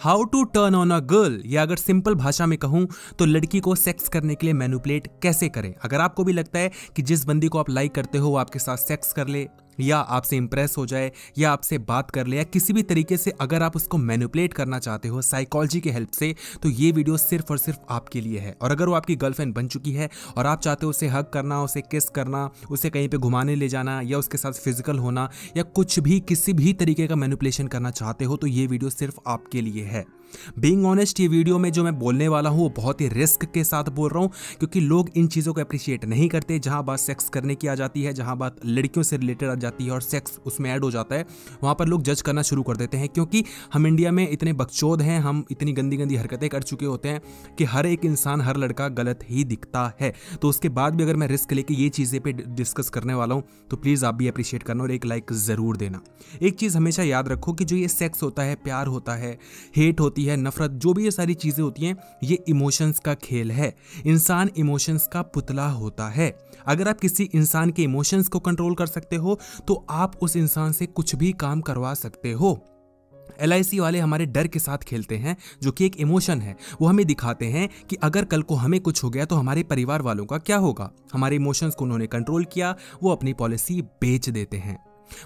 How to turn on a girl, या अगर simple भाषा में कहूं तो लड़की को सेक्स करने के लिए मैनिपुलेट कैसे करें। अगर आपको भी लगता है कि जिस बंदी को आप लाइक करते हो वो आपके साथ सेक्स कर ले या आपसे इंप्रेस हो जाए या आपसे बात कर ले या किसी भी तरीके से अगर आप उसको मैनिपुलेट करना चाहते हो साइकोलॉजी के हेल्प से, तो ये वीडियो सिर्फ और सिर्फ आपके लिए है। और अगर वो आपकी गर्लफ्रेंड बन चुकी है और आप चाहते हो उसे हग करना, उसे किस करना, उसे कहीं पे घुमाने ले जाना या उसके साथ फिजिकल होना या कुछ भी किसी भी तरीके का मैनिपुलेशन करना चाहते हो, तो ये वीडियो सिर्फ आपके लिए है। बीइंग ऑनेस्ट, ये वीडियो में जो मैं बोलने वाला हूँ वो बहुत ही रिस्क के साथ बोल रहा हूँ, क्योंकि लोग इन चीज़ों को अप्रिशिएट नहीं करते। जहाँ बात सेक्स करने की आ जाती है, जहाँ बात लड़कियों से रिलेटेड आ जाती है और सेक्स उसमें ऐड हो जाता है, वहाँ पर लोग जज करना शुरू कर देते हैं। क्योंकि हम इंडिया में इतने बकचोद हैं, हम इतनी गंदी गंदी हरकतें कर चुके होते हैं कि हर एक इंसान, हर लड़का गलत ही दिखता है। तो उसके बाद भी अगर मैं रिस्क लेके ये चीज़ें पे डिस्कस करने वाला हूँ तो प्लीज़ आप भी अप्रिशिएट करना और एक लाइक ज़रूर देना। एक चीज़ हमेशा याद रखो कि जो ये सेक्स होता है, प्यार होता है, हेट होती है, नफरत, जो भी ये सारी चीजें होती हैं, ये इमोशंस का खेल है। इंसान इमोशंस का पुतला होता है। अगर आप किसी इंसान के इमोशंस को कंट्रोल कर सकते हो तो आप उस इंसान से कुछ भी काम करवा सकते हो। LIC वाले हमारे डर के साथ खेलते हैं, जो कि एक इमोशन है। वो हमें दिखाते हैं कि अगर कल को हमें कुछ हो गया तो हमारे परिवार वालों का क्या होगा। हमारे इमोशंस को उन्होंने कंट्रोल किया, वो अपनी पॉलिसी बेच देते हैं।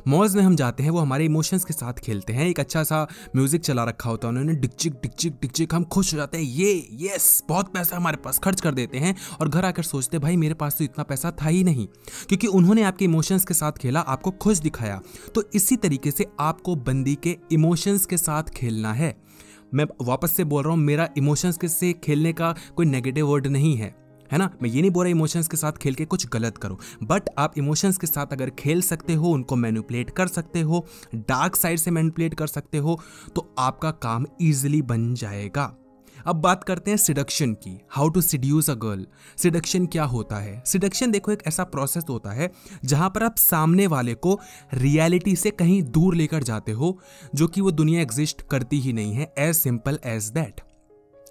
मॉल्स में हम जाते हैं, वो हमारे इमोशंस के साथ खेलते हैं। एक अच्छा सा म्यूजिक चला रखा होता है उन्होंने, डिकचिक डिकचिक डिकचिक, हम खुश हो जाते हैं, ये यस बहुत पैसा हमारे पास, खर्च कर देते हैं और घर आकर सोचते हैं भाई मेरे पास तो इतना पैसा था ही नहीं, क्योंकि उन्होंने आपके इमोशंस के साथ खेला, आपको खुश दिखाया। तो इसी तरीके से आपको बंदी के इमोशंस के साथ खेलना है। मैं वापस से बोल रहा हूँ, मेरा इमोशंस के से खेलने का कोई नेगेटिव वर्ड नहीं है ना। मैं ये नहीं बोल रहा इमोशंस के साथ खेल के कुछ गलत करो, बट आप इमोशंस के साथ अगर खेल सकते हो, उनको मैनिपुलेट कर सकते हो, डार्क साइड से मैनिपुलेट कर सकते हो, तो आपका काम इजीली बन जाएगा। अब बात करते हैं सिडक्शन की। How to seduce a girl. Seduction क्या होता है? सिडक्शन देखो एक ऐसा प्रोसेस होता है जहां पर आप सामने वाले को रियलिटी से कहीं दूर लेकर जाते हो, जो कि वो दुनिया एग्जिस्ट करती ही नहीं है। As simple as that.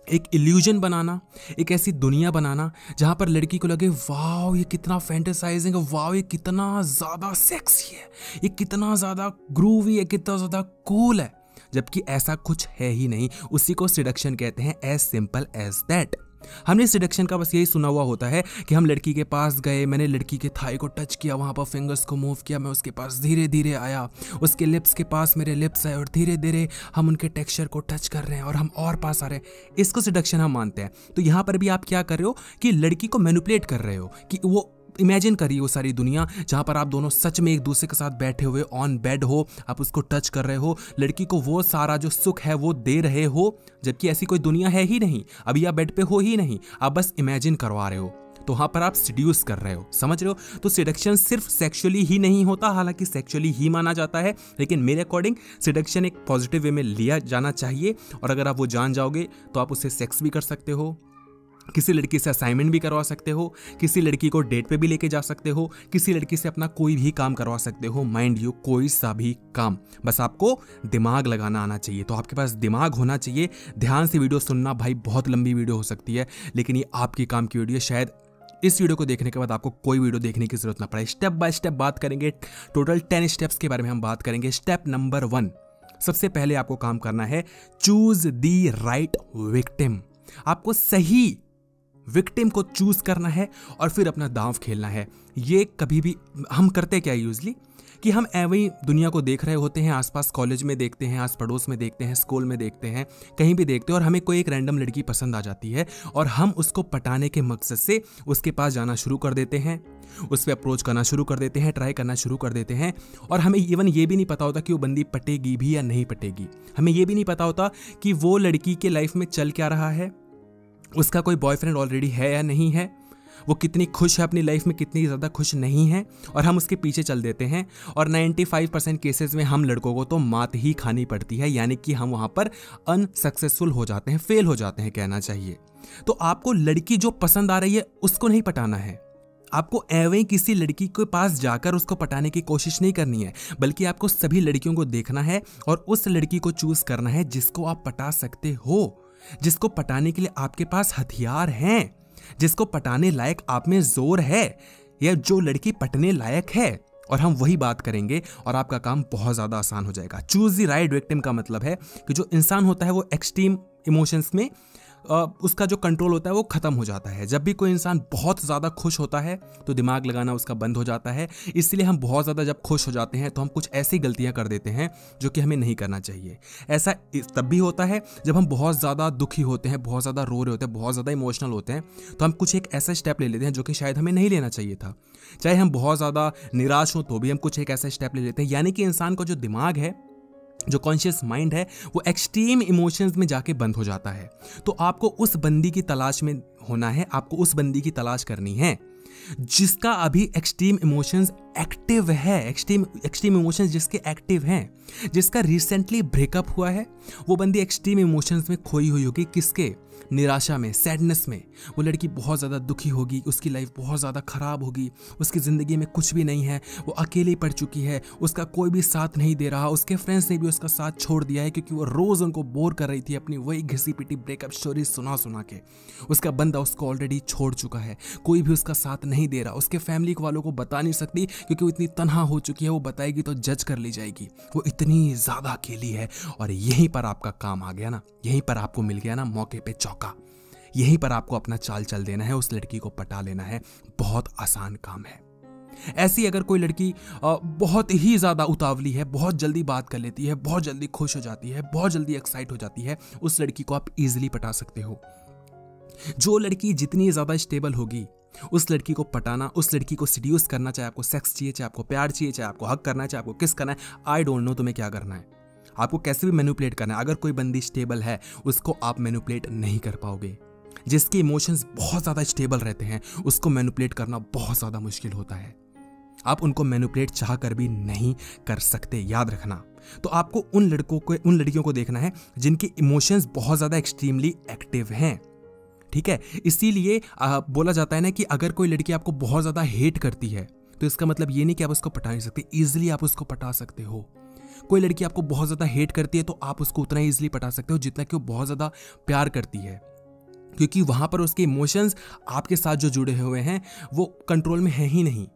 एक इल्यूजन बनाना, एक ऐसी दुनिया बनाना जहां पर लड़की को लगे वाओ ये कितना फैंटेसाइजिंग है, वाओ ये कितना ज्यादा सेक्सी है, ये कितना ज्यादा ग्रूवी है, कितना ज्यादा कूल है, जबकि ऐसा कुछ है ही नहीं। उसी को सिडक्शन कहते हैं। As simple as that. हमने सिडक्शन का बस यही सुना हुआ होता है कि हम लड़की के पास गए, मैंने लड़की के थाई को टच किया, वहां पर फिंगर्स को मूव किया, मैं उसके पास धीरे धीरे आया, उसके लिप्स के पास मेरे लिप्स आए और धीरे धीरे हम उनके टेक्सचर को टच कर रहे हैं और हम और पास आ रहे हैं। इसको सिडक्शन हम मानते हैं। तो यहां पर भी आप क्या कर रहे हो कि लड़की को मैनिपुलेट कर रहे हो कि वो इमेजिन करिए वो सारी दुनिया जहां पर आप दोनों सच में एक दूसरे के साथ बैठे हुए ऑन बेड हो, आप उसको टच कर रहे हो, लड़की को वो सारा जो सुख है वो दे रहे हो, जबकि ऐसी कोई दुनिया है ही नहीं, अभी आप बेड पे हो ही नहीं, आप बस इमेजिन करवा रहे हो। तो वहां पर आप सिड्यूस कर रहे हो, समझ रहे हो। तो सिडक्शन सिर्फ सेक्सुअली ही नहीं होता, हालांकि सेक्सुअली ही माना जाता है, लेकिन मेरे अकॉर्डिंग सिडक्शन एक पॉजिटिव वे में लिया जाना चाहिए। और अगर आप वो जान जाओगे तो आप उससे सेक्स भी कर सकते हो, किसी लड़की से असाइनमेंट भी करवा सकते हो, किसी लड़की को डेट पे भी लेके जा सकते हो, किसी लड़की से अपना कोई भी काम करवा सकते हो। माइंड यू, कोई सा भी काम, बस आपको दिमाग लगाना आना चाहिए। तो आपके पास दिमाग होना चाहिए। ध्यान से वीडियो सुनना भाई, बहुत लंबी वीडियो हो सकती है, लेकिन ये आपकी काम की वीडियो। शायद इस वीडियो को देखने के बाद आपको कोई वीडियो देखने की जरूरत ना पड़े। स्टेप बाय स्टेप बात करेंगे, टोटल 10 स्टेप्स के बारे में हम बात करेंगे। स्टेप नंबर 1, सबसे पहले आपको काम करना है चूज द राइट विक्टिम। आपको सही विक्टिम को चूज करना है और फिर अपना दांव खेलना है। ये कभी भी हम करते क्या यूजली कि हम ऐवही दुनिया को देख रहे होते हैं, आसपास कॉलेज में देखते हैं, आस पड़ोस में देखते हैं, स्कूल में देखते हैं, कहीं भी देखते हैं, और हमें कोई एक रैंडम लड़की पसंद आ जाती है और हम उसको पटाने के मकसद से उसके पास जाना शुरू कर देते हैं, उस पर अप्रोच करना शुरू कर देते हैं, ट्राई करना शुरू कर देते हैं। और हमें इवन ये भी नहीं पता होता कि वो बंदी पटेगी भी या नहीं पटेगी। हमें ये भी नहीं पता होता कि वो लड़की के लाइफ में चल क्या रहा है, उसका कोई बॉयफ्रेंड ऑलरेडी है या नहीं है, वो कितनी खुश है अपनी लाइफ में, कितनी ज़्यादा खुश नहीं है, और हम उसके पीछे चल देते हैं। और 95% केसेस में हम लड़कों को तो मात ही खानी पड़ती है, यानी कि हम वहाँ पर अनसक्सेसफुल हो जाते हैं, फेल हो जाते हैं कहना चाहिए। तो आपको लड़की जो पसंद आ रही है उसको नहीं पटाना है, आपको एवं किसी लड़की के पास जाकर उसको पटाने की कोशिश नहीं करनी है, बल्कि आपको सभी लड़कियों को देखना है और उस लड़की को चूज करना है जिसको आप पटा सकते हो, जिसको पटाने के लिए आपके पास हथियार हैं, जिसको पटाने लायक आप में जोर है, या जो लड़की पटने लायक है और हम वही बात करेंगे और आपका काम बहुत ज़्यादा आसान हो जाएगा। चूज द राइट विक्टिम का मतलब है कि जो इंसान होता है वो एक्सट्रीम इमोशंस में उसका जो कंट्रोल होता है वो खत्म हो जाता है। जब भी कोई इंसान बहुत ज़्यादा खुश होता है तो दिमाग लगाना उसका बंद हो जाता है। इसलिए हम बहुत ज़्यादा जब खुश हो जाते हैं तो हम कुछ ऐसी गलतियां कर देते हैं जो कि हमें नहीं करना चाहिए। ऐसा तब भी होता है जब हम बहुत ज़्यादा दुखी होते हैं, बहुत ज़्यादा रो रहे होते हैं, बहुत ज़्यादा इमोशनल होते हैं, तो हम कुछ एक ऐसा स्टेप ले लेते हैं जो कि शायद हमें नहीं लेना चाहिए था। चाहे हम बहुत ज़्यादा निराश हों तो भी हम कुछ एक ऐसा स्टेप ले लेते हैं। यानी कि इंसान का जो दिमाग है, जो कॉन्शियस माइंड है, वो एक्सट्रीम इमोशंस में जाके बंद हो जाता है। तो आपको उस बंदी की तलाश में होना है, आपको उस बंदी की तलाश करनी है जिसका अभी एक्सट्रीम इमोशंस एक्टिव है, एक्सट्रीम इमोशंस जिसके एक्टिव हैं, जिसका रिसेंटली ब्रेकअप हुआ है। वो बंदी एक्सट्रीम इमोशंस में खोई हुई होगी, किसके? निराशा में, सैडनेस में। वो लड़की बहुत ज़्यादा दुखी होगी, उसकी लाइफ बहुत ज़्यादा ख़राब होगी, उसकी ज़िंदगी में कुछ भी नहीं है, वो अकेली पड़ चुकी है, उसका कोई भी साथ नहीं दे रहा, उसके फ्रेंड्स ने भी उसका साथ छोड़ दिया है क्योंकि वो रोज़ उनको बोर कर रही थी अपनी वही घिसी पिटी ब्रेकअप स्टोरी सुना सुना के। उसका बंदा उसको ऑलरेडी छोड़ चुका है, कोई भी उसका साथ नहीं दे रहा, उसके फैमिली वालों को बता नहीं सकती क्योंकि वो इतनी तन्हा हो चुकी है, वो बताएगी तो जज कर ली जाएगी, वो इतनी ज़्यादा अकेली है। और यहीं पर आपका काम आ गया ना, यहीं पर आपको मिल गया ना मौके पे चौका। यहीं पर आपको अपना चाल चल देना है, उस लड़की को पटा लेना है। बहुत आसान काम है। ऐसी अगर कोई लड़की बहुत ही ज़्यादा उतावली है, बहुत जल्दी बात कर लेती है, बहुत जल्दी खुश हो जाती है, बहुत जल्दी एक्साइट हो जाती है, उस लड़की को आप इजीली पटा सकते हो। जो लड़की जितनी ज़्यादा स्टेबल होगी, उस लड़की को पटाना, उस लड़की को सीड्यूस करना, चाहे आपको सेक्स चाहिए, चाहे आपको प्यार चाहिए, चाहे आपको हक करना है, चाहे आपको किस करना है, आई डोंट नो तुम्हें क्या करना है, आपको कैसे भी मैनिपुलेट करना है। अगर कोई बंदी स्टेबल है, उसको आप मैनिपुलेट नहीं कर पाओगे। जिसके इमोशंस बहुत ज़्यादा स्टेबल रहते हैं, उसको मैनिपुलेट करना बहुत ज़्यादा मुश्किल होता है। आप उनको मैनिपुलेट चाह कर भी नहीं कर सकते, याद रखना। तो आपको उन लड़कियों को देखना है जिनके इमोशंस बहुत ज़्यादा एक्सट्रीमली एक्टिव हैं, ठीक है। इसीलिए बोला जाता है ना कि अगर कोई लड़की आपको बहुत ज़्यादा हेट करती है तो इसका मतलब ये नहीं कि आप उसको पटा नहीं सकते, ईजिली आप उसको पटा सकते हो। कोई लड़की आपको बहुत ज़्यादा हेट करती है तो आप उसको उतना ईजिली पटा सकते हो जितना कि वो बहुत ज़्यादा प्यार करती है, क्योंकि वहाँ पर उसके इमोशंस आपके साथ जो जुड़े हुए हैं वो कंट्रोल में है ही नहीं।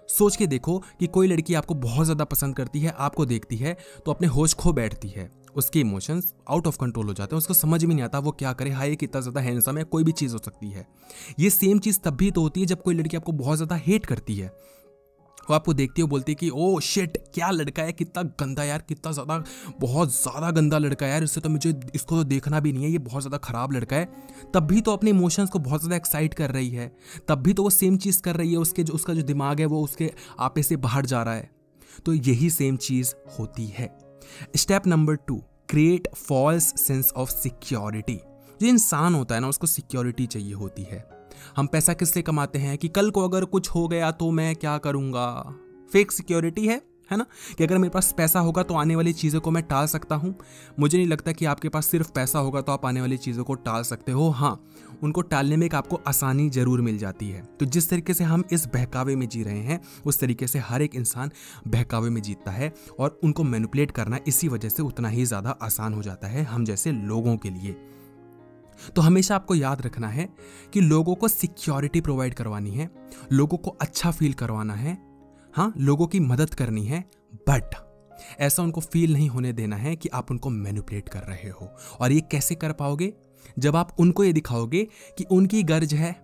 सोच के देखो कि कोई लड़की आपको बहुत ज़्यादा पसंद करती है, आपको देखती है तो अपने होश खो बैठती है, उसके इमोशंस आउट ऑफ कंट्रोल हो जाते हैं, उसको समझ में नहीं आता वो क्या करे, हाय कितना ज़्यादा हैंडसम है, कोई भी चीज़ हो सकती है। ये सेम चीज़ तब भी तो होती है जब कोई लड़की आपको बहुत ज़्यादा हेट करती है। वो आपको देखती हो, बोलती है कि ओ शिट क्या लड़का है, कितना गंदा यार, कितना ज़्यादा, बहुत ज़्यादा गंदा लड़का है यार, इससे तो मुझे इसको तो देखना भी नहीं है, ये बहुत ज़्यादा ख़राब लड़का है। तब भी तो अपने इमोशंस को बहुत ज़्यादा एक्साइट कर रही है, तब भी तो वो सेम चीज़ कर रही है, उसका जो दिमाग है वो उसके आपे से बाहर जा रहा है। तो यही सेम चीज़ होती है। Step number 2, create false sense of security. जो इंसान होता है ना, उसको सिक्योरिटी चाहिए होती है। हम पैसा किस लिए कमाते हैं कि कल को अगर कुछ हो गया तो मैं क्या करूँगा, फेक सिक्योरिटी है ना, कि अगर मेरे पास पैसा होगा तो आने वाली चीज़ों को मैं टाल सकता हूँ। मुझे नहीं लगता कि आपके पास सिर्फ पैसा होगा तो आप आने वाली चीज़ों को टाल सकते हो। हाँ, उनको टालने में एक आपको आसानी ज़रूर मिल जाती है। तो जिस तरीके से हम इस बहकावे में जी रहे हैं, उस तरीके से हर एक इंसान बहकावे में जीतता है और उनको मैनिपुलेट करना इसी वजह से उतना ही ज़्यादा आसान हो जाता है हम जैसे लोगों के लिए। तो हमेशा आपको याद रखना है कि लोगों को सिक्योरिटी प्रोवाइड करवानी है, लोगों को अच्छा फील करवाना है, हाँ, लोगों की मदद करनी है, बट ऐसा उनको फील नहीं होने देना है कि आप उनको मैनिपुलेट कर रहे हो। और ये कैसे कर पाओगे? जब आप उनको ये दिखाओगे कि उनकी गर्ज है,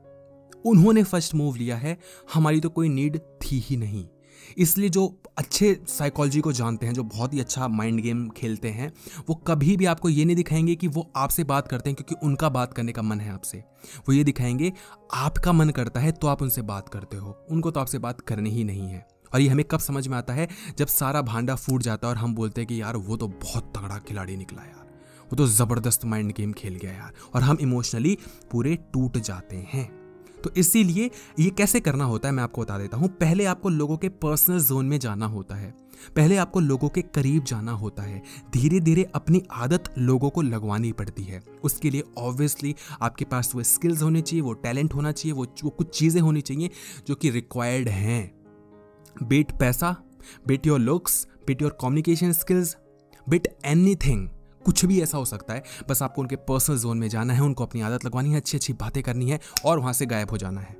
उन्होंने फर्स्ट मूव लिया है, हमारी तो कोई नीड थी ही नहीं। इसलिए जो अच्छे साइकोलॉजी को जानते हैं, जो बहुत ही अच्छा माइंड गेम खेलते हैं, वो कभी भी आपको ये नहीं दिखाएंगे कि वो आपसे बात करते हैं क्योंकि उनका बात करने का मन है आपसे। वो ये दिखाएंगे आपका मन करता है तो आप उनसे बात करते हो, उनको तो आपसे बात करनी ही नहीं है। और ये हमें कब समझ में आता है? जब सारा भांडा फूट जाता है और हम बोलते हैं कि यार वो तो बहुत तगड़ा खिलाड़ी निकला यार, वो तो ज़बरदस्त माइंड गेम खेल गया यार, और हम इमोशनली पूरे टूट जाते हैं। तो इसीलिए ये कैसे करना होता है मैं आपको बता देता हूँ। पहले आपको लोगों के पर्सनल जोन में जाना होता है, पहले आपको लोगों के करीब जाना होता है, धीरे धीरे अपनी आदत लोगों को लगवानी पड़ती है। उसके लिए ऑब्वियसली आपके पास वो स्किल्स होने चाहिए, वो टैलेंट होना चाहिए, वो कुछ चीज़ें होनी चाहिए जो कि रिक्वायर्ड हैं। बीट पैसा, beat your looks, beat your communication skills, beat anything, कुछ भी ऐसा हो सकता है। बस आपको उनके पर्सनल जोन में जाना है, उनको अपनी आदत लगवानी है, अच्छी अच्छी बातें करनी है और वहाँ से गायब हो जाना है।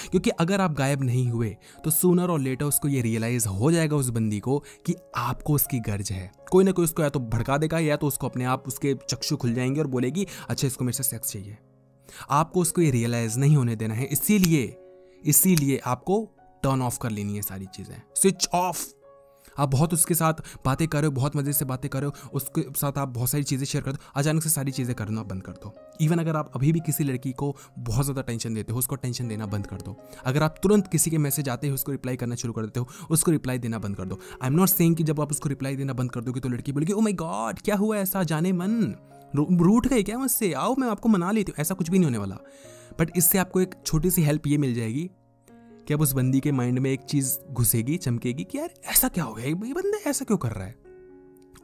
क्योंकि अगर आप गायब नहीं हुए तो सूनर और लेटर उसको ये रियलाइज हो जाएगा उस बंदी को कि आपको उसकी गर्ज है। कोई ना कोई उसको या तो भड़का देगा या तो उसको अपने आप उसके चक्षु खुल जाएंगे और बोलेगी अच्छा इसको मेरे से सेक्स चाहिए। आपको उसको ये रियलाइज नहीं होने देना है, इसीलिए आपको टर्न ऑफ कर लेनी है सारी चीजें, स्विच ऑफ। आप बहुत उसके साथ बातें कर रहे हो, बहुत मजे से बातें कर रहे हो, उसके साथ आप बहुत सारी चीजें शेयर कर दो, अचानक से सारी चीजें करना बंद कर दो। इवन अगर आप अभी भी किसी लड़की को बहुत ज्यादा टेंशन देते हो, उसको टेंशन देना बंद कर दो। अगर आप तुरंत किसी के मैसेज आते हो उसको रिप्लाई करना शुरू कर देते हो, उसको रिप्लाई देना बंद कर दो। आई एम नॉट सेइंग कि जब आप उसको रिप्लाई देना बंद कर दोगे तो लड़की बोलेगी ओ माय गॉड क्या हुआ, ऐसा जाने मन रूठ गए क्या मुझसे, आओ मैं आपको मना लेती हूँ। ऐसा कुछ भी नहीं होने वाला। बट इससे आपको एक छोटी सी हेल्प ये मिल जाएगी कि अब उस बंदी के माइंड में एक चीज घुसेगी, चमकेगी कि यार ऐसा क्या हो गया, ये बंदा ऐसा क्यों कर रहा है।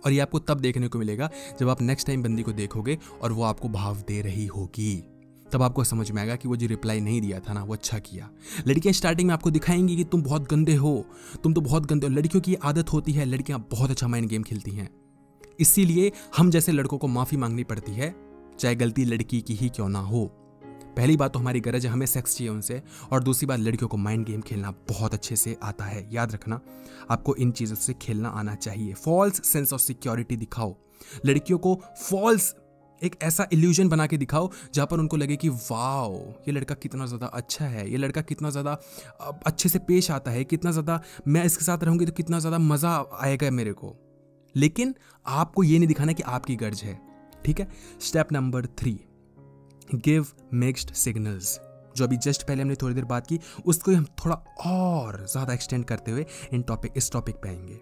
और ये आपको तब देखने को मिलेगा जब आप नेक्स्ट टाइम बंदी को देखोगे और वो आपको भाव दे रही होगी, तब आपको समझ में आएगा कि वो जो रिप्लाई नहीं दिया था ना वो अच्छा किया। लड़कियां स्टार्टिंग में आपको दिखाएंगी कि तुम बहुत गंदे हो, तुम तो बहुत गंदे हो। लड़कियों की आदत होती है, लड़कियां बहुत अच्छा माइंड गेम खेलती हैं, इसीलिए हम जैसे लड़कों को माफी मांगनी पड़ती है, चाहे गलती लड़की की ही क्यों ना हो। पहली बात तो हमारी गरज है, हमें सेक्स चाहिए उनसे, और दूसरी बात लड़कियों को माइंड गेम खेलना बहुत अच्छे से आता है। याद रखना आपको इन चीजों से खेलना आना चाहिए। फॉल्स सेंस ऑफ सिक्योरिटी दिखाओ लड़कियों को, फॉल्स एक ऐसा इल्यूजन बना के दिखाओ जहां पर उनको लगे कि वाओ ये लड़का कितना ज़्यादा अच्छा है, ये लड़का कितना ज़्यादा अच्छे से पेश आता है, कितना ज़्यादा मैं इसके साथ रहूंगी तो कितना ज़्यादा मज़ा आएगा मेरे को। लेकिन आपको ये नहीं दिखाना कि आपकी गर्ज है, ठीक है। Step number 3, give mixed signals. जो अभी जस्ट पहले हमने थोड़ी देर बात की, उसको हम थोड़ा और ज़्यादा एक्सटेंड करते हुए इस टॉपिक पे आएंगे।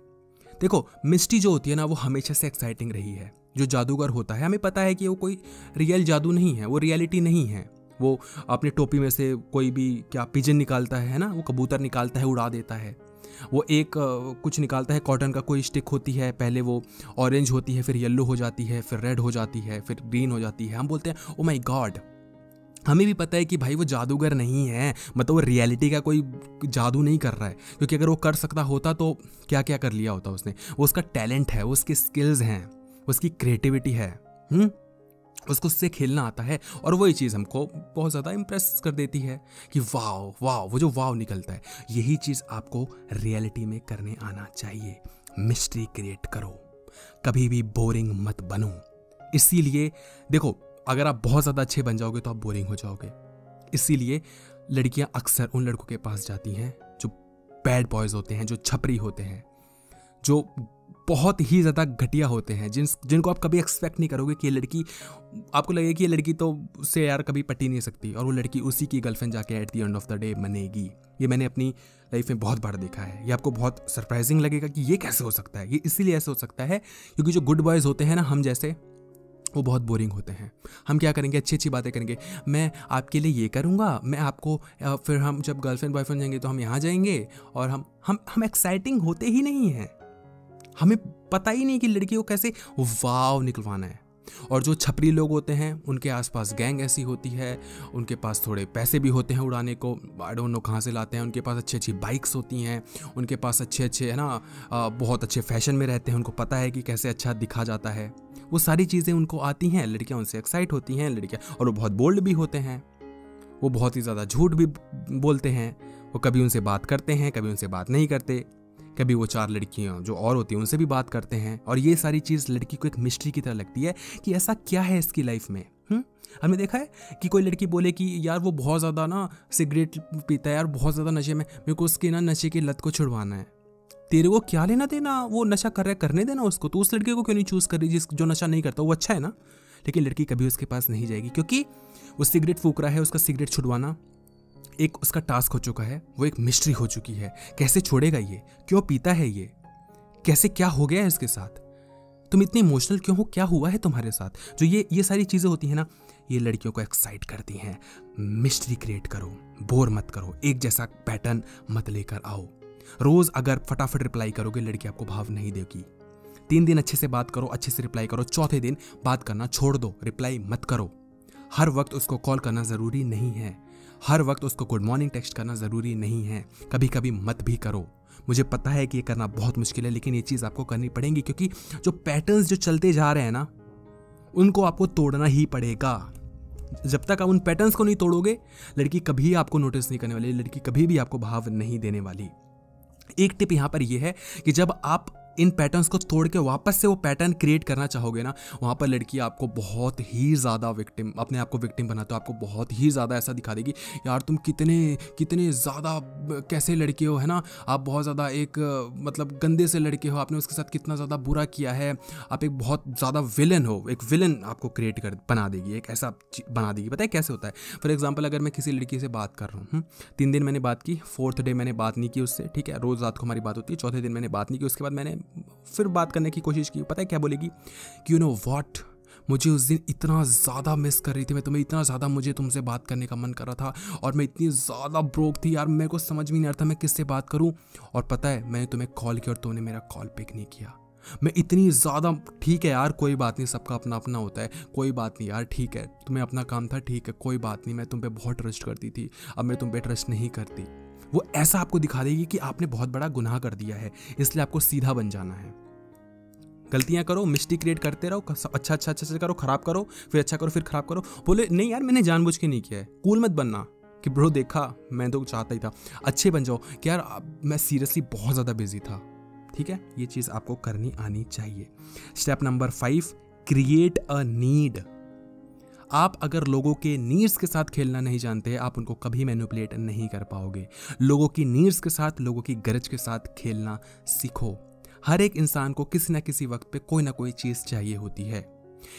देखो मिस्टी जो होती है ना वो हमेशा से एक्साइटिंग रही है। जो जादूगर होता है हमें पता है कि वो कोई रियल जादू नहीं है, वो रियलिटी नहीं है। वो अपने टोपी में से कोई भी क्या पिजन निकालता है ना, वो कबूतर निकालता है, उड़ा देता है। वो एक कुछ निकालता है, कॉटन का कोई स्टिक होती है, पहले वो ऑरेंज होती है, फिर येलो हो जाती है, फिर रेड हो जाती है, फिर ग्रीन हो जाती है। हम बोलते हैं ओ माय गॉड। हमें भी पता है कि भाई वो जादूगर नहीं है, मतलब वो रियलिटी का कोई जादू नहीं कर रहा है, क्योंकि अगर वो कर सकता होता तो क्या क्या कर लिया होता उसने। वो उसका टैलेंट है, वो उसकी स्किल्स हैं, उसकी क्रिएटिविटी है, उसको उससे खेलना आता है। और वही चीज़ हमको बहुत ज़्यादा इम्प्रेस कर देती है कि वाव वाव, वो जो वाव निकलता है। यही चीज़ आपको रियलिटी में करने आना चाहिए। मिस्ट्री क्रिएट करो, कभी भी बोरिंग मत बनो। इसीलिए देखो अगर आप बहुत ज़्यादा अच्छे बन जाओगे तो आप बोरिंग हो जाओगे। इसीलिए लड़कियां अक्सर उन लड़कों के पास जाती हैं जो बैड बॉयज़ होते हैं, जो छपरी होते हैं, जो बहुत ही ज़्यादा घटिया होते हैं, जिनको आप कभी एक्सपेक्ट नहीं करोगे कि ये लड़की, आपको लगेगा कि ये लड़की तो उससे यार कभी पटी नहीं सकती, और वो लड़की उसी की गर्लफ्रेंड जाके at the end of the day बनेगी। ये मैंने अपनी लाइफ में बहुत बार देखा है। ये आपको बहुत सरप्राइजिंग लगेगा कि ये कैसे हो सकता है। ये इसीलिए ऐसे हो सकता है क्योंकि जो गुड बॉयज़ होते हैं ना, हम जैसे, वो बहुत बोरिंग होते हैं। हम क्या करेंगे, अच्छी अच्छी बातें करेंगे, मैं आपके लिए ये करूँगा, मैं आपको, फिर हम जब गर्लफ्रेंड बॉयफ्रेंड जाएंगे तो हम यहाँ जाएंगे, और हम एक्साइटिंग होते ही नहीं हैं। हमें पता ही नहीं कि लड़की को कैसे वाव निकलवाना है। और जो छपरी लोग होते हैं उनके आसपास गैंग ऐसी होती है, उनके पास थोड़े पैसे भी होते हैं उड़ाने को, आई डोंट नो कहाँ से लाते हैं। उनके पास अच्छी अच्छी बाइक्स होती हैं, उनके पास अच्छे अच्छे है ना, बहुत अच्छे फैशन में रहते हैं, उनको पता है कि कैसे अच्छा दिखा जाता है। वो सारी चीज़ें उनको आती हैं, लड़कियां उनसे एक्साइट होती हैं लड़कियां। और वो बहुत बोल्ड भी होते हैं, वो बहुत ही ज़्यादा झूठ भी बोलते हैं। वो कभी उनसे बात करते हैं, कभी उनसे बात नहीं करते, कभी वो 4 लड़कियां जो और होती हैं उनसे भी बात करते हैं। और ये सारी चीज़ लड़की को एक मिस्ट्री की तरह लगती है कि ऐसा क्या है इसकी लाइफ में। हमने देखा है कि कोई लड़की बोले कि यार वो बहुत ज़्यादा ना सिगरेट पीता है, यार बहुत ज़्यादा नशे में, मेरे को उसकी ना नशे की लत को छुड़वाना है। तेरे को क्या लेना देना, वो नशा कर रहा है, करने देना उसको। तो उस लड़के को क्यों नहीं चूज़ कर रही जो नशा नहीं करता, वो अच्छा है ना। लेकिन लड़की कभी उसके पास नहीं जाएगी क्योंकि वो सिगरेट फूक रहा है, उसका सिगरेट छुड़वाना एक उसका टास्क हो चुका है, वो एक मिस्ट्री हो चुकी है। कैसे छोड़ेगा ये, क्यों पीता है ये, कैसे क्या हो गया है इसके साथ, तुम इतनी इमोशनल क्यों हो, क्या हुआ है तुम्हारे साथ। जो ये सारी चीज़ें होती हैं ना, ये लड़कियों को एक्साइट करती हैं। मिस्ट्री क्रिएट करो, बोर मत करो, एक जैसा पैटर्न मत लेकर आओ। रोज़ अगर फटाफट रिप्लाई करोगे लड़की आपको भाव नहीं देगी। 3 दिन अच्छे से बात करो, अच्छे से रिप्लाई करो, चौथे दिन बात करना छोड़ दो, रिप्लाई मत करो। हर वक्त उसको कॉल करना ज़रूरी नहीं है, हर वक्त उसको गुड मॉर्निंग टेक्स्ट करना ज़रूरी नहीं है, कभी कभी मत भी करो। मुझे पता है कि ये करना बहुत मुश्किल है, लेकिन ये चीज़ आपको करनी पड़ेगी क्योंकि जो पैटर्न्स जो चलते जा रहे हैं ना, उनको आपको तोड़ना ही पड़ेगा। जब तक आप उन पैटर्न्स को नहीं तोड़ोगे, लड़की कभी आपको नोटिस नहीं करने वाली, लड़की कभी भी आपको भाव नहीं देने वाली। एक टिप यहाँ पर यह है कि जब आप इन पैटर्न्स को तोड़ के वापस से वो पैटर्न क्रिएट करना चाहोगे ना, वहाँ पर लड़की आपको बहुत ही ज़्यादा विक्टिम, अपने आप को विक्टिम बनाते हो, आपको बहुत ही ज़्यादा ऐसा दिखा देगी, यार तुम कितने ज़्यादा कैसे लड़के हो, है ना, आप बहुत ज़्यादा एक मतलब गंदे से लड़के हो, आपने उसके साथ कितना ज़्यादा बुरा किया है, आप एक बहुत ज़्यादा विलन हो, एक विलन आपको क्रिएट कर बना देगी, एक ऐसा बना देगी। पता है कैसे होता है? फॉर एग्जाम्पल, अगर मैं किसी लड़की से बात कर रहा हूँ, 3 दिन मैंने बात की, 4th डे मैंने बात नहीं की उससे, ठीक है, रोज़ रात को हमारी बात होती है, 4थे दिन मैंने बात नहीं की, उसके बाद मैंने फिर बात करने की कोशिश की। पता है क्या बोलेगी कि यू नो व्हाट, मुझे उस दिन इतना ज़्यादा मिस कर रही थी, मैं तुम्हें इतना ज़्यादा, मुझे तुमसे बात करने का मन कर रहा था और मैं इतनी ज़्यादा ब्रोक थी यार, मेरे को समझ भी नहीं आ रहा था मैं किससे बात करूं, और पता है मैंने तुम्हें कॉल किया और तुमने मेरा कॉल पिक नहीं किया, मैं इतनी ज़्यादा, ठीक है यार कोई बात नहीं, सबका अपना अपना होता है, कोई बात नहीं यार, ठीक है तुम्हें अपना काम था, ठीक है कोई बात नहीं, मैं तुम पे बहुत ट्रस्ट करती थी, अब मैं तुम पे ट्रस्ट नहीं करती। वो ऐसा आपको दिखा देगी कि आपने बहुत बड़ा गुनाह कर दिया है, इसलिए आपको सीधा बन जाना है। गलतियां करो, मिस्टेक क्रिएट करते रहो, अच्छा करो, खराब करो, फिर अच्छा करो, फिर खराब करो। बोले नहीं यार मैंने जानबूझ के नहीं किया है। कूल मत बनना कि ब्रो देखा मैं तो चाहता ही था। अच्छे बन जाओ कि यार मैं सीरियसली बहुत ज़्यादा बिजी था। ठीक है, ये चीज़ आपको करनी आनी चाहिए। Step number 5, create a need. आप अगर लोगों के नीड्स के साथ खेलना नहीं जानते, आप उनको कभी मैनिपुलेट नहीं कर पाओगे। लोगों की नीड्स के साथ, लोगों की गरज के साथ खेलना सीखो। हर एक इंसान को किसी ना किसी वक्त पे कोई ना कोई चीज़ चाहिए होती है,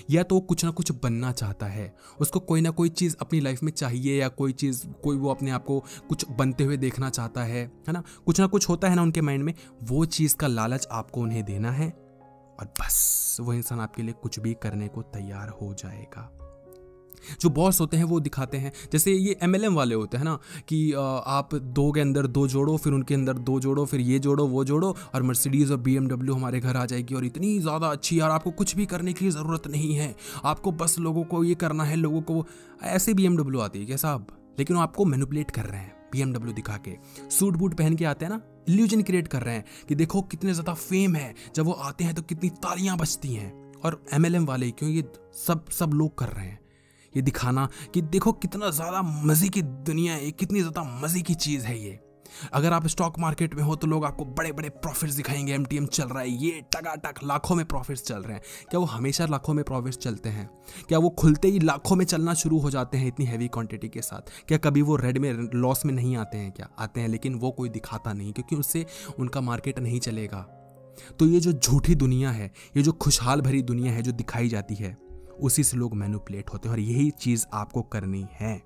या तो कुछ ना कुछ बनना चाहता है, उसको कोई ना कोई चीज़ अपनी लाइफ में चाहिए, या कोई चीज़, कोई वो अपने आप को कुछ बनते हुए देखना चाहता है ना, कुछ ना कुछ होता है ना उनके माइंड में, वो चीज़ का लालच आपको उन्हें देना है और बस वो इंसान आपके लिए कुछ भी करने को तैयार हो जाएगा। जो बॉस होते हैं वो दिखाते हैं, जैसे ये MLM वाले होते हैं ना, कि आप 2 के अंदर 2 जोड़ो, फिर उनके अंदर 2 जोड़ो, फिर ये जोड़ो वो जोड़ो, और मर्सिडीज़ और BMW हमारे घर आ जाएगी और इतनी ज़्यादा अच्छी, यार आपको कुछ भी करने की ज़रूरत नहीं है, आपको बस लोगों को ये करना है, लोगों को ऐसे BMW आती है क्या साहब, लेकिन वो आपको मैनिपुलेट कर रहे हैं। BMW दिखा के सूट बूट पहन के आते हैं ना, इल्यूजन क्रिएट कर रहे हैं कि देखो कितने ज़्यादा फेम है, जब वो आते हैं तो कितनी तालियां बजती हैं। और MLM वाले क्यों, ये सब लोग कर रहे हैं ये दिखाना कि देखो कितना ज़्यादा मज़े की दुनिया है, कितनी ज़्यादा मज़े की चीज़ है ये। अगर आप स्टॉक मार्केट में हो तो लोग आपको बड़े बड़े प्रॉफिट्स दिखाएंगे, MTM चल रहा है, ये टकाटक लाखों में प्रॉफिट्स चल रहे हैं। क्या वो हमेशा लाखों में प्रॉफिट्स चलते हैं? क्या वो खुलते ही लाखों में चलना शुरू हो जाते हैं इतनी हैवी क्वांटिटी के साथ? क्या कभी वो रेड में, लॉस में नहीं आते हैं? क्या आते हैं, लेकिन वो कोई दिखाता नहीं, क्योंकि उससे उनका मार्केट नहीं चलेगा। तो ये जो झूठी दुनिया है, ये जो खुशहाल भरी दुनिया है जो दिखाई जाती है, उसी से लोग मैनिपुलेट होते हैं, और यही चीज़ आपको करनी है।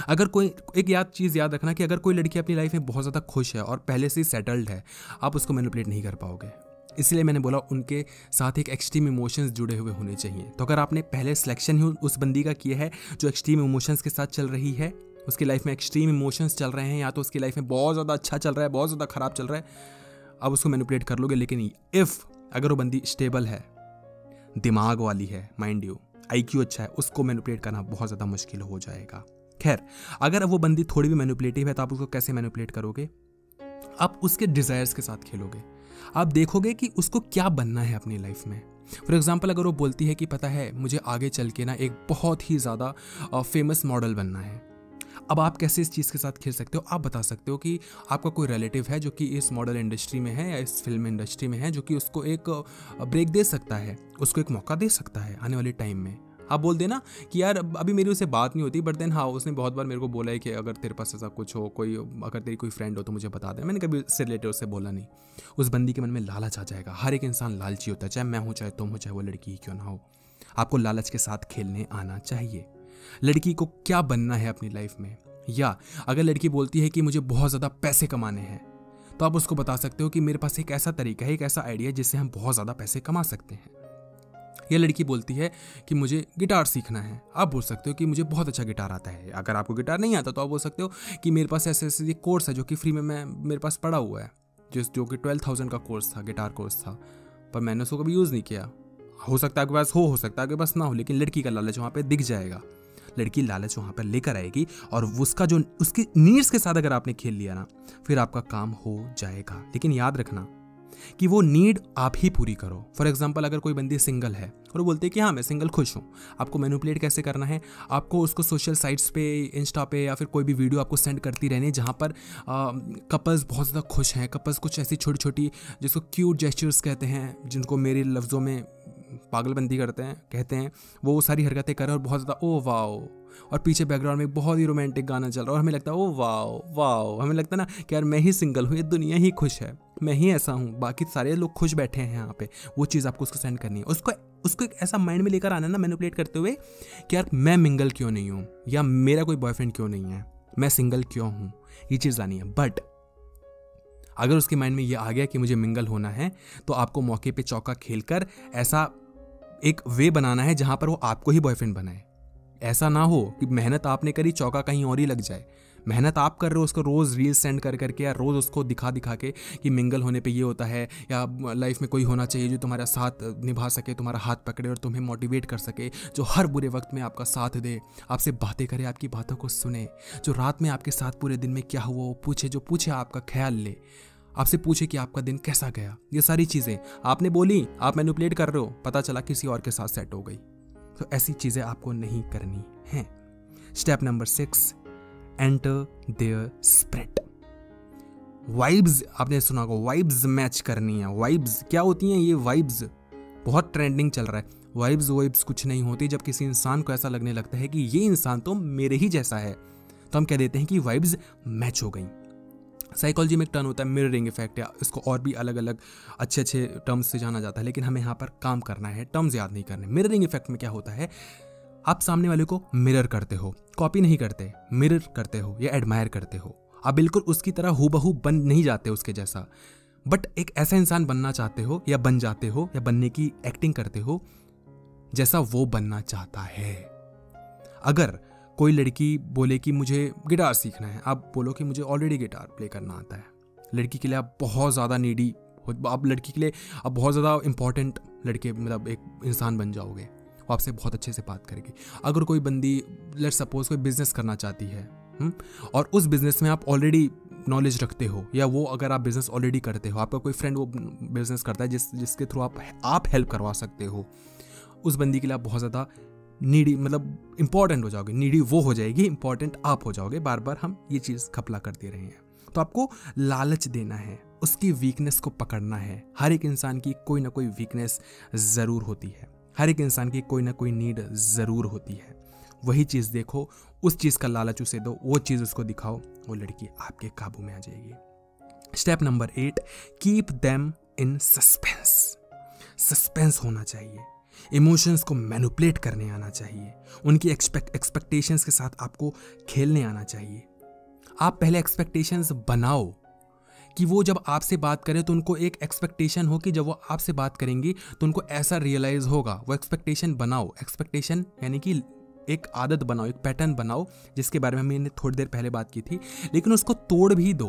अगर कोई एक चीज़ याद रखना कि अगर कोई लड़की अपनी लाइफ में बहुत ज़्यादा खुश है और पहले से ही सेटल्ड है, आप उसको मैनिपुलेट नहीं कर पाओगे। इसलिए मैंने बोला उनके साथ एक एक्सट्रीम इमोशंस जुड़े हुए होने चाहिए। तो अगर आपने पहले सिलेक्शन ही उस बंदी का किया है जो एक्सट्रीम इमोशंस के साथ चल रही है, उसकी लाइफ में एक्सट्रीम इमोशंस चल रहे हैं, या तो उसकी लाइफ में बहुत ज़्यादा अच्छा चल रहा है, बहुत ज़्यादा ख़राब चल रहा है, अब उसको मैनिपुलेट कर लोगे। लेकिन अगर वो बंदी स्टेबल है, दिमाग वाली है, माइंड यू, IQ अच्छा है, उसको मैनिपुलेट करना बहुत ज़्यादा मुश्किल हो जाएगा। खैर, अगर वो बंदी थोड़ी भी मैनिपुलेटिव है तो आप उसको कैसे मैनिपुलेट करोगे? आप उसके डिज़ायर्स के साथ खेलोगे। आप देखोगे कि उसको क्या बनना है अपनी लाइफ में। फॉर एग्जाम्पल, अगर वो बोलती है कि पता है मुझे आगे चल के ना एक बहुत ही ज़्यादा फेमस मॉडल बनना है, अब आप कैसे इस चीज़ के साथ खेल सकते हो? आप बता सकते हो कि आपका कोई रिलेटिव है जो कि इस मॉडल इंडस्ट्री में है या इस फिल्म इंडस्ट्री में है, जो कि उसको एक ब्रेक दे सकता है, उसको एक मौका दे सकता है आने वाले टाइम में। आप बोल देना कि यार अभी मेरी उससे बात नहीं होती, बट देन हाँ उसने बहुत बार मेरे को बोला है कि अगर तेरे पास ऐसा कुछ हो, अगर तेरी कोई फ्रेंड हो तो मुझे बता दे। मैंने कभी इससे रिलेटेड उससे बोला नहीं। उस बंदी के मन में लालच आ जाएगा। हर एक इंसान लालची होता है, चाहे मैं हूँ, चाहे तुम हो, चाहे वो लड़की ही क्यों ना हो। आपको लालच के साथ खेलने आना चाहिए। लड़की को क्या बनना है अपनी लाइफ में, या अगर लड़की बोलती है कि मुझे बहुत ज़्यादा पैसे कमाने हैं, तो आप उसको बता सकते हो कि मेरे पास एक ऐसा तरीका है, एक ऐसा आइडिया जिससे हम बहुत ज़्यादा पैसे कमा सकते हैं। या लड़की बोलती है कि मुझे गिटार सीखना है, आप बोल सकते हो कि मुझे बहुत अच्छा गिटार आता है। अगर आपको गिटार नहीं आता तो आप बोल सकते हो कि मेरे पास ऐसे ऐसे कोर्स है जो कि फ्री में मेरे पास पड़ा हुआ है, जो कि 12,000 का कोर्स था, गिटार कोर्स था, पर मैंने उसको कभी यूज़ नहीं किया। हो सकता है आपके पास हो सकता है आपके पास ना हो, लेकिन लड़की का लालच वहाँ पर दिख जाएगा। लड़की लालच वहाँ पर लेकर आएगी, और उसका जो उसकी नीड्स के साथ अगर आपने खेल लिया ना, फिर आपका काम हो जाएगा। लेकिन याद रखना कि वो नीड आप ही पूरी करो। फॉर एग्जांपल अगर कोई बंदी सिंगल है और वो बोलते हैं कि हाँ मैं सिंगल खुश हूँ, आपको मैनिपुलेट कैसे करना है, आपको उसको सोशल साइट्स पे, इंस्टा पे या फिर कोई भी वीडियो आपको सेंड करती रहनी है जहाँ पर कपल्स बहुत ज़्यादा खुश हैं, कपल्स कुछ ऐसी छोटी छोटी जिसको क्यूट जेस्चर्स कहते हैं, जिनको मेरे लफ्ज़ों में पागलबंदी कहते हैं, वो सारी हरकतें करें और बहुत ज़्यादा ओ वाओ, और पीछे बैकग्राउंड में बहुत ही रोमांटिक गाना चल रहा है और हमें लगता है ओ वाओ वाओ, हमें लगता है ना कि यार मैं ही सिंगल हूँ, ये दुनिया ही खुश है, मैं ही ऐसा हूँ, बाकी सारे लोग खुश बैठे हैं यहाँ पे। वो चीज़ आपको उसको सेंड करनी है, उसको एक ऐसा माइंड में लेकर आना है ना मैनिपुलेट करते हुए कि यार मैं मिंगल क्यों नहीं हूँ, या मेरा कोई बॉयफ्रेंड क्यों नहीं है, मैं सिंगल क्यों हूँ, ये चीज़ लानी है। बट अगर उसके माइंड में ये आ गया कि मुझे मिंगल होना है, तो आपको मौके पे चौका खेलकर ऐसा एक वे बनाना है जहां पर वो आपको ही बॉयफ्रेंड बनाए। ऐसा ना हो कि मेहनत आपने करी, चौका कहीं और ही लग जाए। मेहनत आप कर रहे हो, उसको रोज़ रील सेंड कर करके या रोज़ उसको दिखा दिखा के कि मिंगल होने पे ये होता है, या लाइफ में कोई होना चाहिए जो तुम्हारा साथ निभा सके, तुम्हारा हाथ पकड़े और तुम्हें मोटिवेट कर सके, जो हर बुरे वक्त में आपका साथ दे, आपसे बातें करे, आपकी बातों को सुने, जो रात में आपके साथ पूरे दिन में क्या हुआ वो पूछे, जो पूछे आपका ख्याल ले, आपसे पूछे कि आपका दिन कैसा गया। ये सारी चीज़ें आपने बोली, आप मैनिपुलेट कर रहे हो, पता चला किसी और के साथ सेट हो गई। तो ऐसी चीज़ें आपको नहीं करनी है। Step number 6, enter their spirit. Vibes, आपने सुना होगा, वाइब्स मैच करनी है। वाइब्स क्या होती हैं? ये वाइब्स बहुत ट्रेंडिंग चल रहा है। वाइब्स कुछ नहीं होती। जब किसी इंसान को ऐसा लगने लगता है कि ये इंसान तो मेरे ही जैसा है, तो हम कह देते हैं कि वाइब्स मैच हो गई। साइकोलॉजी में एक टर्म होता है मिररिंग इफेक्ट, या इसको और भी अलग अलग अच्छे अच्छे टर्म्स से जाना जाता है, लेकिन हमें यहाँ पर काम करना है, टर्म्स याद नहीं करने। मिररिंग इफेक्ट में क्या होता है, आप सामने वाले को मिरर करते हो, कॉपी नहीं करते, मिरर करते हो या एडमायर करते हो। आप बिल्कुल उसकी तरह हूबहू बन नहीं जाते उसके जैसा, बट एक ऐसा इंसान बनना चाहते हो या बन जाते हो या बनने की एक्टिंग करते हो जैसा वो बनना चाहता है। अगर कोई लड़की बोले कि मुझे गिटार सीखना है, आप बोलो कि मुझे ऑलरेडी गिटार प्ले करना आता है। लड़की के लिए आप बहुत ज़्यादा नीडी, आप लड़की के लिए आप बहुत ज़्यादा इंपॉर्टेंट लड़के, मतलब एक इंसान बन जाओगे, वो आपसे बहुत अच्छे से बात करेगी। अगर कोई बंदी लेट्स सपोज कोई बिजनेस करना चाहती है और उस बिजनेस में आप ऑलरेडी नॉलेज रखते हो, या वो अगर आप बिजनेस ऑलरेडी करते हो, आपका कोई फ्रेंड वो बिजनेस करता है जिसके थ्रू आप हेल्प करवा सकते हो, उस बंदी के लिए आप बहुत ज़्यादा नीडी, मतलब इंपॉर्टेंट हो जाओगे। नीडी वो हो जाएगी, इंपॉर्टेंट आप हो जाओगे। बार बार हम ये चीज़ खपला करते रहे हैं। तो आपको लालच देना है, उसकी वीकनेस को पकड़ना है। हर एक इंसान की कोई ना कोई वीकनेस ज़रूर होती है, हर एक इंसान की कोई ना कोई नीड ज़रूर होती है। वही चीज़ देखो, उस चीज़ का लालच उसे दो, वो चीज़ उसको दिखाओ, वो लड़की आपके काबू में आ जाएगी। Step number 8, keep them in suspense. Suspense होना चाहिए, इमोशंस को मैनिपुलेट करने आना चाहिए, उनकी एक्सपेक्टेशंस के साथ आपको खेलने आना चाहिए। आप पहले एक्सपेक्टेशंस बनाओ कि वो जब आपसे बात करें तो उनको एक एक्सपेक्टेशन हो कि जब वो आपसे बात करेंगी तो उनको ऐसा रियलाइज होगा। वो एक्सपेक्टेशन बनाओ, एक्सपेक्टेशन यानी कि एक आदत बनाओ, एक पैटर्न बनाओ, जिसके बारे में मैंने थोड़ी देर पहले बात की थी। लेकिन उसको तोड़ भी दो,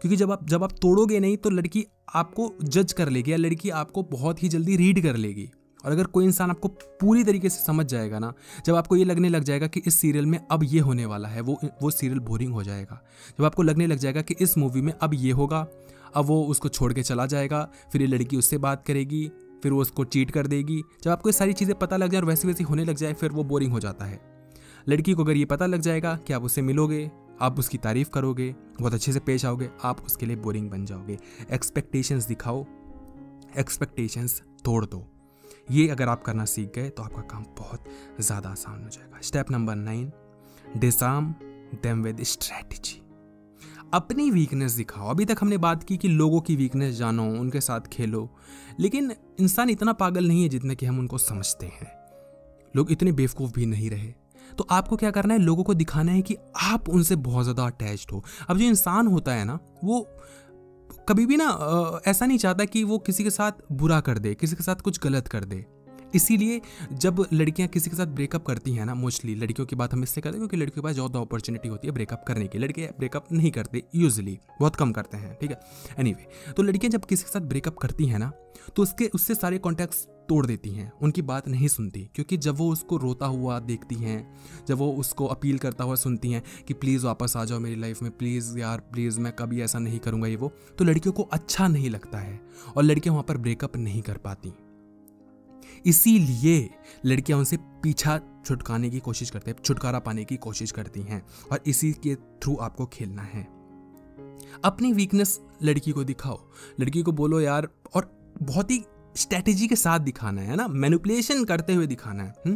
क्योंकि जब आप तोड़ोगे नहीं तो लड़की आपको जज कर लेगी, या लड़की आपको बहुत ही जल्दी रीड कर लेगी। और अगर कोई इंसान आपको पूरी तरीके से समझ जाएगा ना, जब आपको ये लगने लग जाएगा कि इस सीरियल में अब ये होने वाला है, वो सीरियल बोरिंग हो जाएगा। जब आपको लगने लग जाएगा कि इस मूवी में अब ये होगा, अब वो उसको छोड़ के चला जाएगा, फिर ये लड़की उससे बात करेगी, फिर वो उसको चीट कर देगी। जब आपको ये सारी चीज़ें पता लग जाए और वैसी वैसी होने लग जाए, फिर वो बोरिंग हो जाता है। लड़की को अगर ये पता लग जाएगा कि आप उससे मिलोगे, आप उसकी तारीफ करोगे, बहुत अच्छे से पेश आओगे, आप उसके लिए बोरिंग बन जाओगे। एक्सपेक्टेशंस दिखाओ, एक्सपेक्टेशंस तोड़ दो। ये अगर आप करना सीख गए तो आपका काम बहुत ज़्यादा आसान हो जाएगा। Step number 9, disarm them with strategy. अपनी वीकनेस दिखाओ। अभी तक हमने बात की कि लोगों की वीकनेस जानो, उनके साथ खेलो, लेकिन इंसान इतना पागल नहीं है जितने कि हम उनको समझते हैं। लोग इतने बेवकूफ़ भी नहीं रहे। तो आपको क्या करना है, लोगों को दिखाना है कि आप उनसे बहुत ज़्यादा अटैच्ड हो। अब जो इंसान होता है ना, वो कभी भी ना ऐसा नहीं चाहता कि वो किसी के साथ बुरा कर दे, किसी के साथ कुछ गलत कर दे। इसीलिए जब लड़कियां किसी के साथ ब्रेकअप करती हैं ना, मोस्टली लड़कियों की बात हम इससे करते हैं क्योंकि लड़कियों के पास ज़्यादा अपॉर्चुनिटी होती है ब्रेकअप करने की। लड़के ब्रेकअप नहीं करते यूजुअली, बहुत कम करते हैं, ठीक है। एनीवे, तो लड़कियां जब किसी के साथ ब्रेकअप करती हैं ना, तो उससे सारे कॉन्टैक्ट्स तोड़ देती हैं, उनकी बात नहीं सुनती। क्योंकि जब वो उसको रोता हुआ देखती हैं, जब वो उसको अपील करता हुआ सुनती हैं कि प्लीज़ वापस आ जाओ मेरी लाइफ में, प्लीज़ यार प्लीज़, मैं कभी ऐसा नहीं करूँगा ये वो, तो लड़कियों को अच्छा नहीं लगता है और लड़कियां वहाँ पर ब्रेकअप नहीं कर पाती। इसीलिए लड़कियां उनसे पीछा छुटकाने की कोशिश करते हैं, छुटकारा पाने की कोशिश करती हैं, और इसी के थ्रू आपको खेलना है। अपनी वीकनेस लड़की को दिखाओ, लड़की को बोलो यार, और बहुत ही स्ट्रैटेजी के साथ दिखाना है ना, मैनिपुलेशन करते हुए दिखाना है।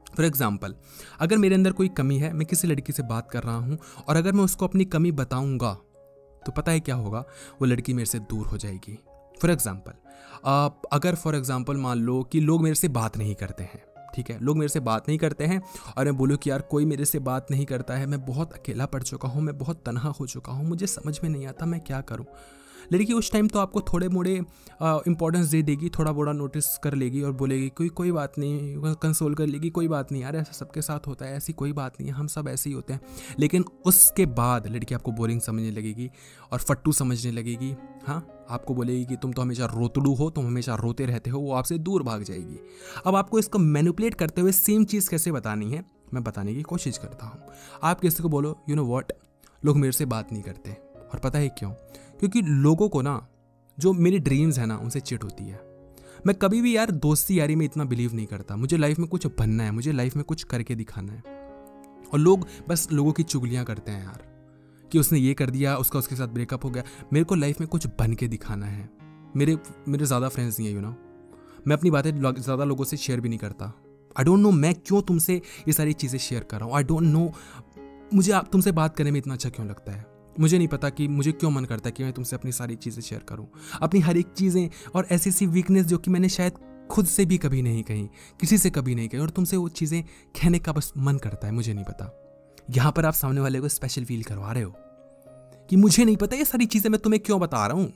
फॉर एग्जाम्पल, अगर मेरे अंदर कोई कमी है, मैं किसी लड़की से बात कर रहा हूँ, और अगर मैं उसको अपनी कमी बताऊंगा तो पता है क्या होगा, वो लड़की मेरे से दूर हो जाएगी। फॉर एग्जाम्पल, अगर फॉर एग्जाम्पल मान लो कि लोग मेरे से बात नहीं करते हैं, ठीक है, लोग मेरे से बात नहीं करते हैं, और मैं बोलूँ कि यार कोई मेरे से बात नहीं करता है, मैं बहुत अकेला पड़ चुका हूँ, मैं बहुत तन्हा हो चुका हूँ, मुझे समझ में नहीं आता मैं क्या करूँ। लड़की उस टाइम तो आपको थोड़े मोड़े इंपॉर्टेंस दे देगी, थोड़ा बड़ा नोटिस कर लेगी और बोलेगी कोई बात नहीं, कंसोल कर लेगी, कोई बात नहीं यार, ऐसा सबके साथ होता है, ऐसी कोई बात नहीं है, हम सब ऐसे ही होते हैं। लेकिन उसके बाद लड़की आपको बोरिंग समझने लगेगी और फट्टू समझने लगेगी। हाँ, आपको बोलेगी कि तुम तो हमेशा रोतड़ू हो, तुम हमेशा रोते रहते हो, वो आपसे दूर भाग जाएगी। अब आपको इसको मैनिपुलेट करते हुए सेम चीज़ कैसे बतानी है, मैं बताने की कोशिश करता हूँ। आप किसी को बोलो, यू नो व्हाट, लोग मेरे से बात नहीं करते, और पता है क्यों? क्योंकि लोगों को ना जो मेरी ड्रीम्स है ना, उनसे चिढ़ होती है। मैं कभी भी यार दोस्ती यारी में इतना बिलीव नहीं करता, मुझे लाइफ में कुछ बनना है, मुझे लाइफ में कुछ करके दिखाना है। और लोग बस लोगों की चुगलियाँ करते हैं यार, कि उसने ये कर दिया, उसके साथ ब्रेकअप हो गया। मेरे को लाइफ में कुछ बन के दिखाना है। मेरे ज़्यादा फ्रेंड्स नहीं है, यू नो, मैं अपनी बातें ज़्यादा लोगों से शेयर भी नहीं करता। आई डोंट नो मैं क्यों तुमसे ये सारी चीज़ें शेयर कर रहा हूँ। आई डोंट नो मुझे आप तुमसे बात करने में इतना अच्छा क्यों लगता है। मुझे नहीं पता कि मुझे क्यों मन करता है कि मैं तुमसे अपनी सारी चीज़ें शेयर करूं, अपनी हर एक चीज़ें, और ऐसी सी वीकनेस जो कि मैंने शायद खुद से भी कभी नहीं कही, किसी से कभी नहीं कही, और तुमसे वो चीज़ें कहने का बस मन करता है। मुझे नहीं पता, यहाँ पर आप सामने वाले को स्पेशल फील करवा रहे हो कि मुझे नहीं पता ये सारी चीज़ें मैं तुम्हें क्यों बता रहा हूँ।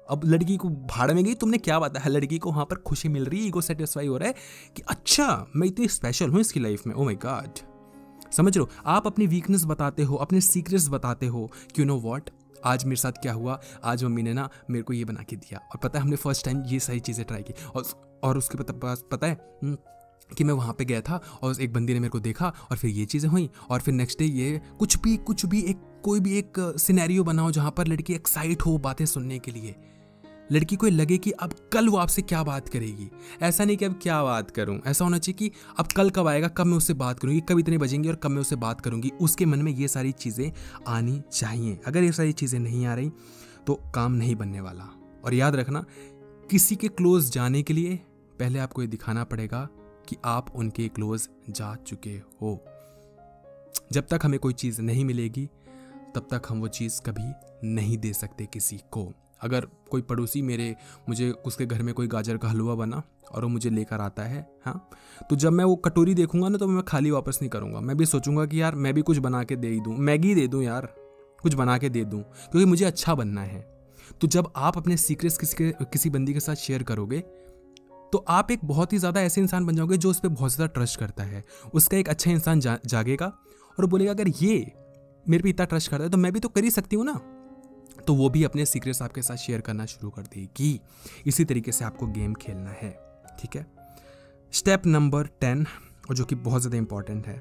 अब लड़की को भाड़ में गई, तुमने क्या बताया, लड़की को वहाँ पर खुशी मिल रही है, ईगो सेटिस्फाई हो रहा है कि अच्छा मैं इतनी स्पेशल हूँ इसकी लाइफ में, ओ माय गॉड। समझ लो, आप अपनी वीकनेस बताते हो, अपने सीक्रेट्स बताते हो कि यू नो व्हाट, आज मेरे साथ क्या हुआ, आज मम्मी ने ना मेरे को ये बना के दिया, और पता है हमने फर्स्ट टाइम ये सारी चीज़ें ट्राई की, और उसके पता है कि मैं वहाँ पे गया था और एक बंदी ने मेरे को देखा, और फिर ये चीज़ें हुई, और फिर नेक्स्ट डे ये कुछ भी कोई भी एक सिनेरियो बनाओ जहाँ पर लड़की एक्साइट हो बातें सुनने के लिए। लड़की को लगे कि अब कल वो आपसे क्या बात करेगी, ऐसा नहीं कि अब क्या बात करूं, ऐसा होना चाहिए कि अब कल कब आएगा, कब मैं उससे बात करूंगी, कब इतने बजेंगे और कब मैं उससे बात करूंगी। उसके मन में ये सारी चीज़ें आनी चाहिए। अगर ये सारी चीज़ें नहीं आ रही तो काम नहीं बनने वाला। और याद रखना, किसी के क्लोज जाने के लिए पहले आपको ये दिखाना पड़ेगा कि आप उनके क्लोज जा चुके हो। जब तक हमें कोई चीज़ नहीं मिलेगी तब तक हम वो चीज़ कभी नहीं दे सकते किसी को। अगर कोई पड़ोसी मुझे उसके घर में कोई गाजर का हलवा बना और वो मुझे लेकर आता है, हाँ, तो जब मैं वो कटोरी देखूंगा ना, तो मैं खाली वापस नहीं करूंगा। मैं भी सोचूंगा कि यार मैं भी कुछ बना के दे ही दूं, मैगी दे दूं यार, कुछ बना के दे दूं, क्योंकि मुझे अच्छा बनना है। तो जब आप अपने सीक्रेट्स किसी बंदी के साथ शेयर करोगे तो आप एक बहुत ही ज़्यादा ऐसे इंसान बन जाओगे जो उस पर बहुत ज़्यादा ट्रस्ट करता है। उसका एक अच्छा इंसान जागेगा और बोलेगा अगर ये मेरे पे इतना ट्रस्ट करता है तो मैं भी तो कर ही सकती हूँ ना। तो वो भी अपने सीक्रेट्स आपके साथ शेयर करना शुरू कर देगी। इसी तरीके से आपको गेम खेलना है, ठीक है। स्टेप नंबर 10, और जो कि बहुत ज़्यादा इंपॉर्टेंट है,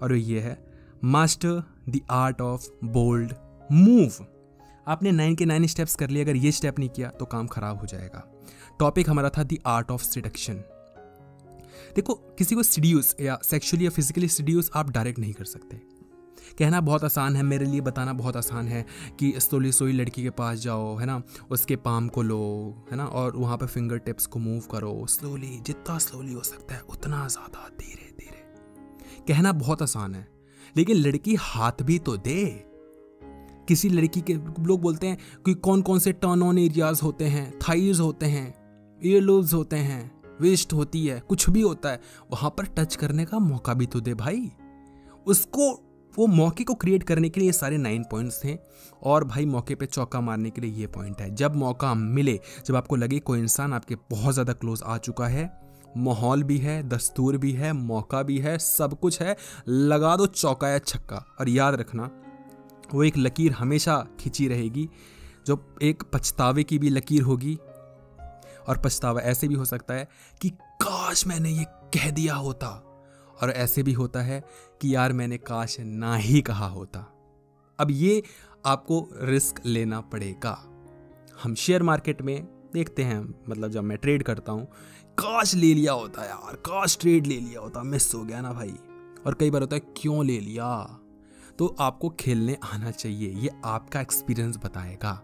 और ये है master the art of bold move. आपने 9 के 9 स्टेप्स कर लिए, अगर ये स्टेप नहीं किया तो काम खराब हो जाएगा। टॉपिक हमारा था द आर्ट ऑफ सिडक्शन। देखो, किसी को सीड्यूस या सेक्सुअली या फिजिकली सीड्यूस आप डायरेक्ट नहीं कर सकते। कहना बहुत आसान है, मेरे लिए बताना बहुत आसान है कि स्लोली सोई लड़की के पास जाओ, है ना, उसके पाम को लो, है ना, और वहाँ पे फिंगर टिप्स को मूव करो स्लोली, जितना स्लोली हो सकता है उतना ज़्यादा धीरे धीरे। कहना बहुत आसान है, लेकिन लड़की हाथ भी तो दे। किसी लड़की के लोग बोलते हैं कि कौन कौन से टर्न ऑन एरियाज होते हैं, थाइज होते हैं, ईयरलोब्स होते हैं, वेस्ट होती है, कुछ भी होता है, वहाँ पर टच करने का मौका भी तो दे भाई। उसको वो मौके को क्रिएट करने के लिए ये सारे 9 पॉइंट्स थे, और भाई मौके पे चौका मारने के लिए ये पॉइंट है। जब मौका मिले, जब आपको लगे कोई इंसान आपके बहुत ज़्यादा क्लोज आ चुका है, माहौल भी है, दस्तूर भी है, मौका भी है, सब कुछ है, लगा दो चौका या छक्का। और याद रखना वो एक लकीर हमेशा खिंची रहेगी जो एक पछतावे की भी लकीर होगी। और पछतावा ऐसे भी हो सकता है कि काश मैंने ये कह दिया होता, और ऐसे भी होता है कि यार मैंने काश ना ही कहा होता। अब ये आपको रिस्क लेना पड़ेगा। हम शेयर मार्केट में देखते हैं, मतलब जब मैं ट्रेड करता हूँ, काश ले लिया होता यार, काश ट्रेड ले लिया होता, मिस हो गया ना भाई। और कई बार होता है क्यों ले लिया। तो आपको खेलने आना चाहिए, ये आपका एक्सपीरियंस बताएगा।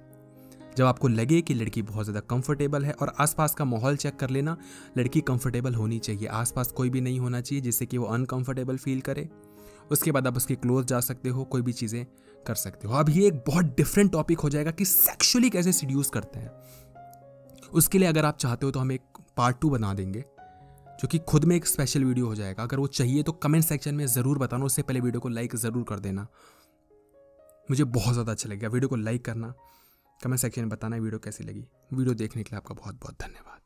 जब आपको लगे कि लड़की बहुत ज़्यादा कंफर्टेबल है, और आसपास का माहौल चेक कर लेना, लड़की कंफर्टेबल होनी चाहिए, आसपास कोई भी नहीं होना चाहिए जिससे कि वो अनकंफर्टेबल फील करे। उसके बाद आप उसके क्लोज जा सकते हो, कोई भी चीज़ें कर सकते हो। अब ये एक बहुत डिफरेंट टॉपिक हो जाएगा कि सेक्सुअली कैसे सीड्यूस करते हैं। उसके लिए अगर आप चाहते हो तो हम एक पार्ट 2 बना देंगे, जो कि खुद में एक स्पेशल वीडियो हो जाएगा। अगर वो चाहिए तो कमेंट सेक्शन में ज़रूर बताना, उससे पहले वीडियो को लाइक ज़रूर कर देना, मुझे बहुत ज़्यादा अच्छा लगेगा। वीडियो को लाइक करना, कमेंट सेक्शन में बताना वीडियो कैसी लगी। वीडियो देखने के लिए आपका बहुत बहुत धन्यवाद।